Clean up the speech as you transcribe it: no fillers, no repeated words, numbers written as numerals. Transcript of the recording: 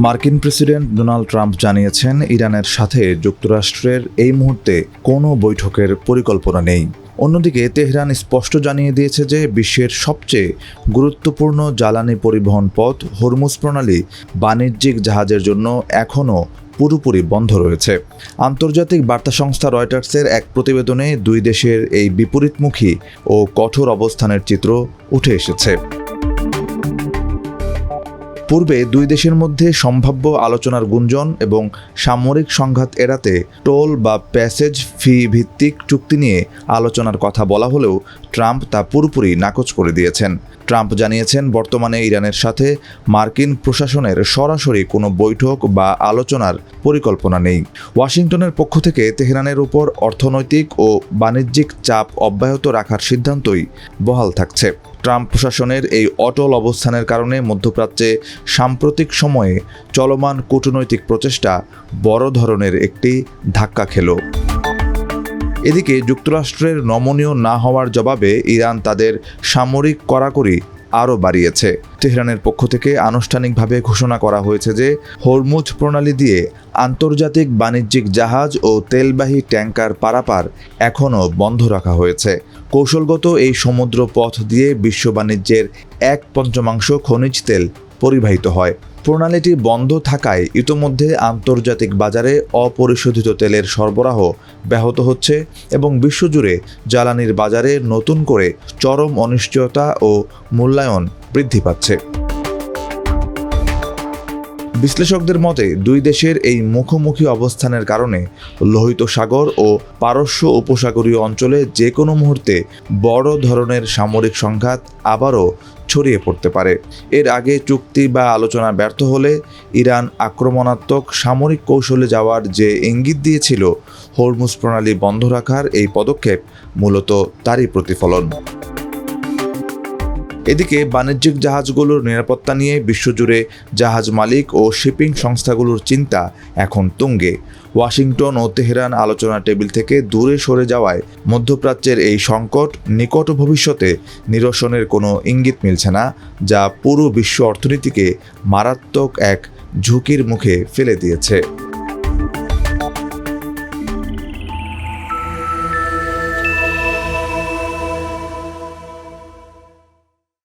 মার্কিন president Donald Trump জানিয়েছেন, ইরানের সাথে যুক্তরাষ্ট্রের এই মুহূর্তে কোনো বৈঠকের পরিকল্পনা নেই। অন্যদিকে তেহরান স্পষ্ট জানিয়ে দিয়েছে যে বিশ্বের সবচেয়ে গুরুত্বপূর্ণ জ্বালানি পরিবহন পথ হরমুজ প্রণালী বাণিজ্যিক জাহাজের জন্য এখনও পুরোপুরি বন্ধ রয়েছে। আন্তর্জাতিক বার্তা সংস্থা রয়টার্সের এক প্রতিবেদনে দুই দেশের এই বিপরীতমুখী ও কঠোর অবস্থানের চিত্র উঠে এসেছে। পূর্বে দুই দেশের মধ্যে সম্ভাব্য আলোচনার গুঞ্জন এবং সামরিক সংঘাত এড়াতে টোল বা প্যাসেজ ফি ভিত্তিক চুক্তি নিয়ে আলোচনার কথা বলা হলেও ট্রাম্প তা পুরোপুরি নাকচ করে দিয়েছেন। ট্রাম্প জানিয়েছেন, বর্তমানে ইরানের সাথে মার্কিন প্রশাসনের সরাসরি কোনো বৈঠক বা আলোচনার পরিকল্পনা নেই। ওয়াশিংটনের পক্ষ থেকে তেহরানের উপর অর্থনৈতিক ও বাণিজ্যিক চাপ অব্যাহত রাখার সিদ্ধান্তই বহাল থাকছে। ট্রাম্প প্রশাসনের এই অটল অবস্থানের কারণে মধ্যপ্রাচ্যে সাম্প্রতিক সময়ে চলমান কূটনৈতিক প্রচেষ্টা বড় ধরনের একটি ধাক্কা খেল। এদিকে যুক্তরাষ্ট্রের নমনীয় না হওয়ার জবাবে ইরান তাদের সামরিক কড়াকড়ি আরও বাড়িয়েছে। তেহরানের পক্ষ থেকে আনুষ্ঠানিকভাবে ঘোষণা করা হয়েছে যে হরমুজ প্রণালী দিয়ে আন্তর্জাতিক বাণিজ্যিক জাহাজ ও তেলবাহী ট্যাঙ্কার পারাপার এখনও বন্ধ রাখা হয়েছে। কৌশলগত এই সমুদ্র পথ দিয়ে বিশ্ব বাণিজ্যের 1/5 খনিজ তেল পরিবাহিত হয়। প্রণালীটি বন্ধ থাকায় ইতোমধ্যে আন্তর্জাতিক বাজারে অপরিশোধিত তেলের সরবরাহ ব্যাহত হচ্ছে এবং বিশ্বজুড়ে জ্বালানির বাজারে নতুন করে চরম অনিশ্চয়তা ও মূল্যায়ন বৃদ্ধি পাচ্ছে। বিশ্লেষকদের মতে দুই দেশের এই মুখোমুখি অবস্থানের কারণে লোহিত সাগর ও পারস্য উপসাগরীয় অঞ্চলে যে কোনো মুহূর্তে বড় ধরনের সামরিক সংঘাত আবারও ছড়িয়ে পড়তে পারে। এর আগে চুক্তি বা আলোচনা ব্যর্থ হলে ইরান আক্রমণাত্মক সামরিক কৌশলে যাওয়ার যে ইঙ্গিত দিয়েছিল, হরমুজ প্রণালী বন্ধ রাখার এই পদক্ষেপ মূলত তারই প্রতিফলন। এদিকে বাণিজ্যিক জাহাজগুলোর নিরাপত্তা নিয়ে বিশ্বজুড়ে জাহাজ মালিক ও শিপিং সংস্থাগুলোর চিন্তা এখন তুঙ্গে। ওয়াশিংটন ও তেহরান আলোচনা টেবিল থেকে দূরে সরে যাওয়ায় মধ্যপ্রাচ্যের এই সংকট নিকট ভবিষ্যতে নিরসনের কোনো ইঙ্গিত মিলছে না, যা পুরো বিশ্ব অর্থনীতিকে মারাত্মক এক ঝুঁকির মুখে ফেলে দিয়েছে।